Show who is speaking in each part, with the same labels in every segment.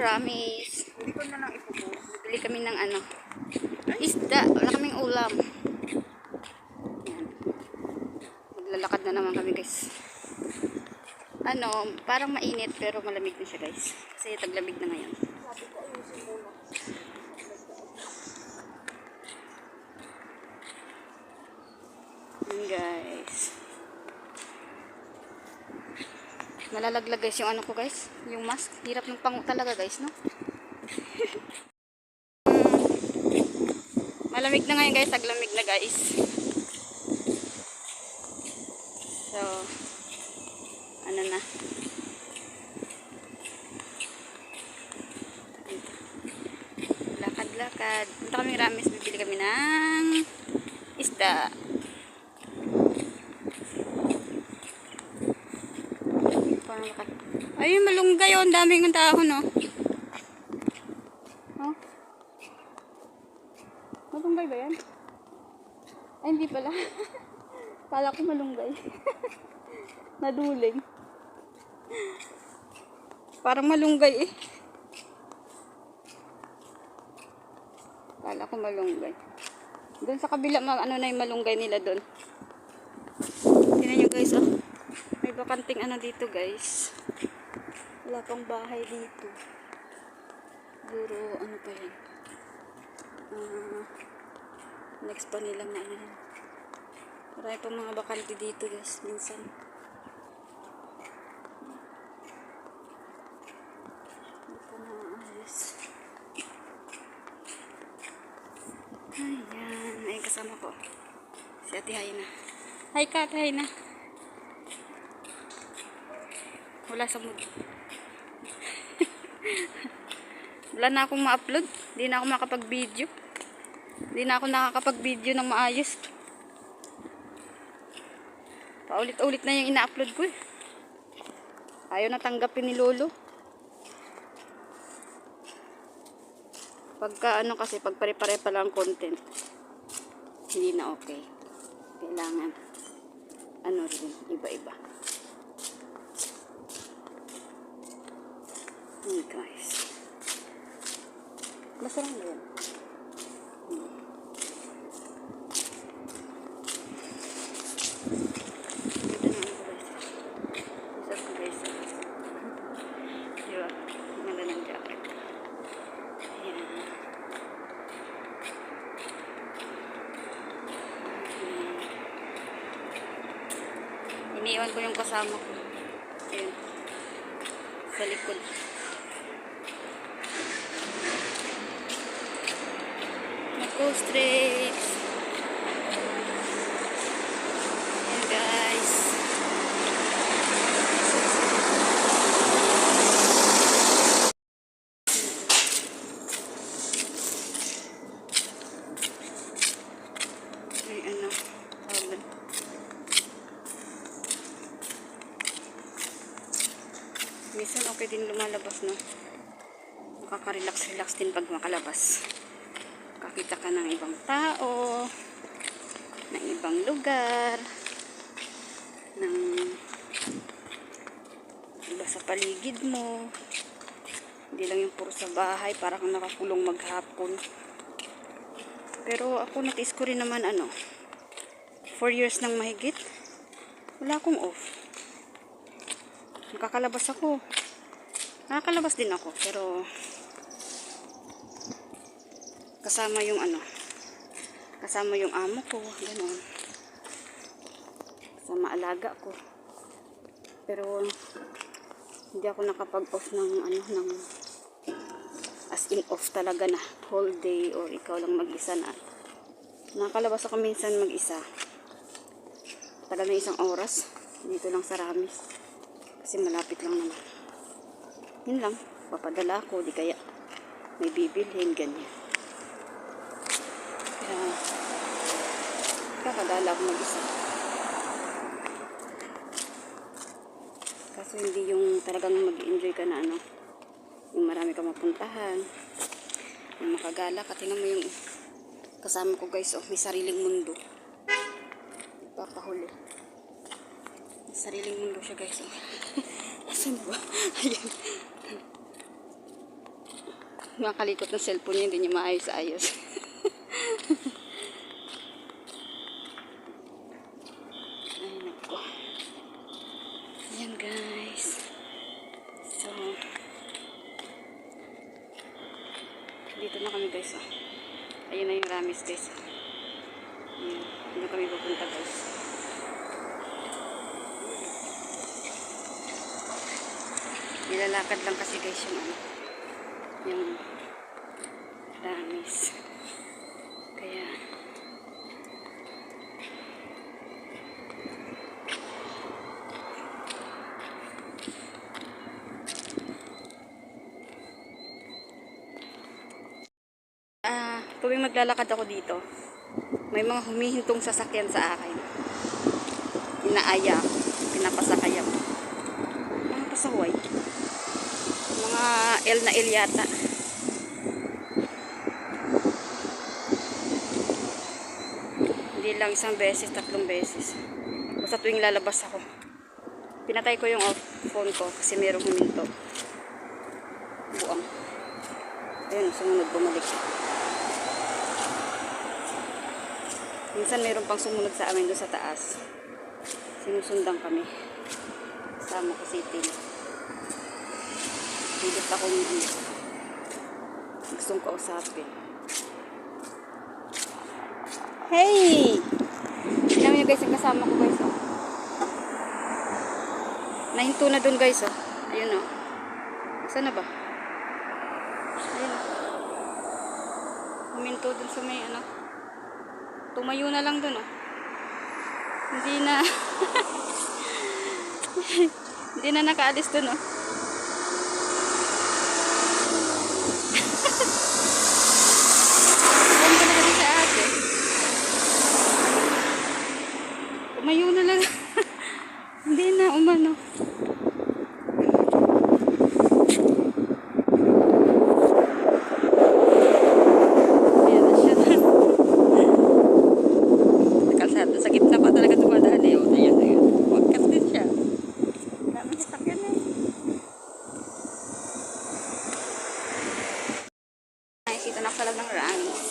Speaker 1: promise.
Speaker 2: Hindi ko na lang ipupost.
Speaker 1: Bili kami ng ano, isda. Wala kaming ulam. Yan. Maglalakad na naman kami guys. Ano, parang mainit pero malamig na siya guys. Kasi taglamig na ngayon.
Speaker 2: Sabi ko ayusin muna.
Speaker 1: Yan guys. Malalaglag guys yung ano ko guys. Yung mask. Hirap ng pango talaga guys, no? Malamig na ngayon guys. Taglamig na guys. So, ano na. Lakad-lakad. Punta kami Ramis. Bibili kami ng isda. Ayun, malunggay oh. Ang daming tao, no? Oh. Malunggay ba yan? Ay, hindi pala. Kala ko malunggay. Naduling. Parang malunggay eh. Kala ko malunggay. Doon sa kabila, ano na yung malunggay nila doon. Tingnan nyo guys, oh. May bakanting ano dito guys. Wala pang bahay dito. Siguro, ano pa yan? Next pa nilang na ano. Marami pang mga bakante dito guys, minsan. Hindi pa naayos. Ayan, ay kasama ko. Si Ate Haina. Hi ka, Ate Haina. Wala sa mood. Wala na akong ma-upload. Hindi na ako makapag-video. Hindi na ako nakakapag-video ng maayos. Paulit-ulit na yung ina-upload ko eh. Ayaw na tanggapin ni Lolo. Pagka ano kasi, pag pare-pare pa lang content, hindi na okay. Kailangan ano rin, iba-iba. Hey guys. Masarap na yan. Diba? Ganda ng jacket. Ayan. Iniwan ko yung kasama ko. Ayan. Sa likod. Go straight. Ayan guys. Ay ano. Tawag. Minsan okay din lumalabas, no? Nakaka-relax din pag makalabas. Kakita ka ng ibang tao, ng ibang lugar, ng iba sa paligid mo. Hindi lang yung puro sa bahay, para kang nakakulong maghapon. Pero ako natiis ko rin naman 4 years nang mahigit. Wala akong off. Nakakalabas ako. Nakakalabas din ako, pero kasama yung kasama yung amo ko, gano'n. Kasama alaga ko. Pero hindi ako nakapag-off ng ng as in off talaga na whole day or ikaw lang mag-isa na. Nakakalabas ako minsan mag-isa. Tagal na 1 oras dito lang sa Ramis. Kasi malapit lang naman. Yun lang, papadala ako, di kaya may bibilhin, ganyan. Kaya kakadala ako mag-isa. Kaso hindi yung talagang mag-enjoy ka na yung marami kang mapuntahan, yung makagala ka. Tingnan mo yung kasama ko guys, may sariling mundo. Papahuli. May sariling mundo siya guys. Asan ba? Ayan. Makalikot ng cellphone niya, hindi niya maayos-ayos. Ay, nako. Ayan, guys. So, dito na kami, guys. Oh. Ayun na yung Ramis, guys. Ayan. Dito kami pupunta, guys. Nilalakad lang kasi, guys, yung ano. Yung Ramis. Kaya tuwing maglalakad ako dito, may mga humihintong sasakyan sa akin. Inaaya ako, pinapasakay ako. Mga pasaway. Mga L na L yata. Hindi lang isang beses, 3 beses. Basta tuwing lalabas ako. Pinatay ko yung phone ko kasi merong huminto. Buang. Ayun, sumunod, bumalik. Minsan meron pang sumunod sa amin doon sa taas. Sinusundan kami. Kasama ko si Tim. Higit akong gustong kausapin. Hey! Tignan nyo guys, yung kasama ko guys. Oh. Nahinto na doon guys. Oh. Ayun o. Oh. Saan na ba? Ayun o. Oh. Huminto doon sa may ano. Tumayo na lang doon oh. Hindi na hindi na nakaalis doon oh. Huwag ka na kasi sa ate. Tumayo na lang. Hindi na umano. Sa gitna pa talaga tumadali. O, ayan, ayan. Wagkat din siya. Dami sasakyan eh. Nakikita na ako sa loob ng Ramis.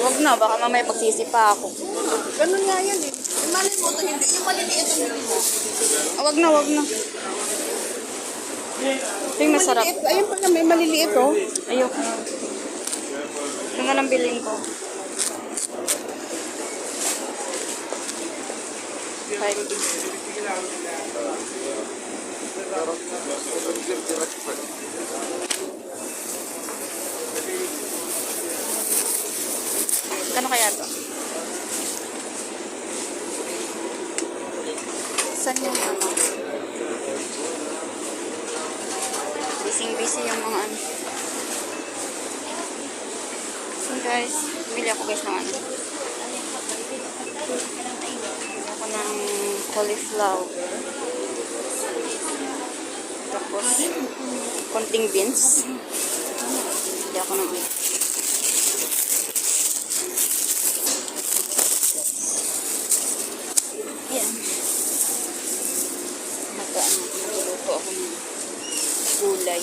Speaker 1: Huwag na, baka mamaya pagsisi pa ako.
Speaker 2: Ganun nga yan eh. Yung malin mo ito, hindi. Yung maliliit ang hindi mo.
Speaker 1: Huwag na, huwag na. Ito yung masarap.
Speaker 2: Maliliit. Ayun pala, may maliliit oh.
Speaker 1: Ayoko. Ito nga lang bilhin ko. 5. Kano kaya to? Saan yung ano? Busy yung mga ano. So guys, bili ako guys ng ano. Bili ako ng cauliflower. Tapos, konting beans. Bili ako ng ano. Yan. Nagluluto ako ng gulay.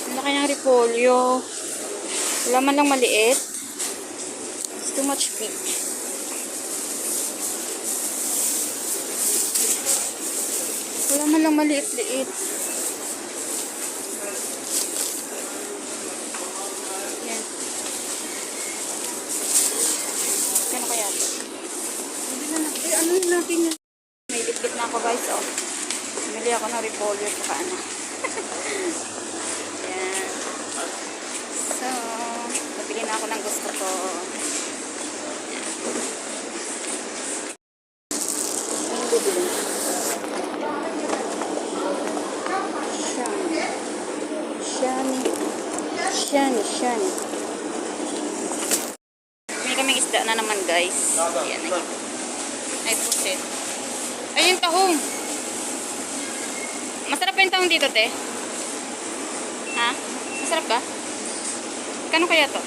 Speaker 1: Ang laki ng repolyo. Wala man lang maliit. It's too much big. Wala man lang maliit-liit. Yan. Kano kaya ito?
Speaker 2: Hindi na na. Eh, ano yun natin yan?
Speaker 1: May bitbit na ako guys, oh. Bumili ako ng repolyo at saka ano. Yan. So, nabili na ako ng gusto ko. Ano bibili? Shani. May kaming isda na naman guys. Yan na yun. Ay, pusit. Ay, yung tahong. Masarap pa yung tahong dito, te? Ha? Masarap ba? Kano kaya to?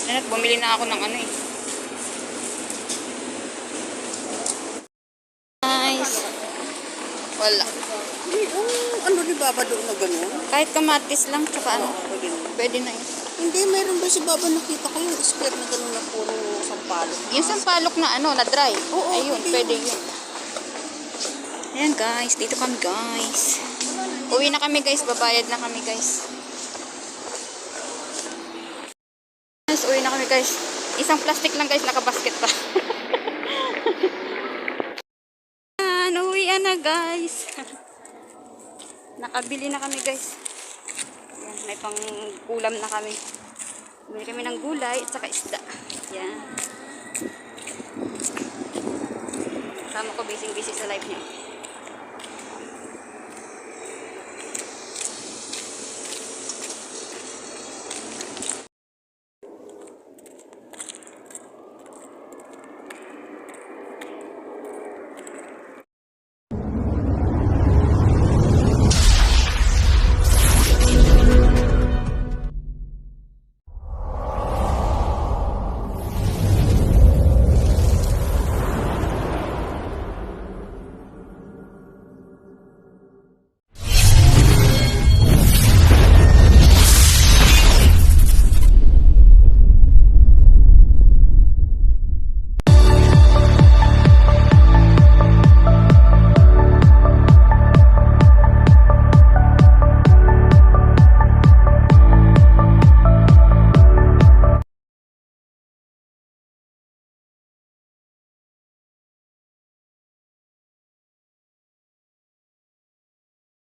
Speaker 1: Ayan, bumili na ako ng ano eh. Nice. Wala.
Speaker 2: Ano ni Baba doon na gano'n?
Speaker 1: Kahit kamatis lang, tsaka ano. Pwede na yun.
Speaker 2: Hindi, mayroon ba si Baba nakita ko yung square na gano'n na puro sampalok.
Speaker 1: Yung sampalok na ano, na dry.
Speaker 2: Oo,
Speaker 1: ayun,
Speaker 2: pwede
Speaker 1: pwede yun. Ayan guys, dito kami guys. Uwi na kami guys, babayad na kami guys. Guys, uwi na kami guys. Isang plastic lang guys, nakabasket pa. Uwian na guys. Nakabili na kami guys. Ayan, may pang ulam na kami. Bili kami ng gulay at saka isda. Yan. Kasama ko busy sa life niya.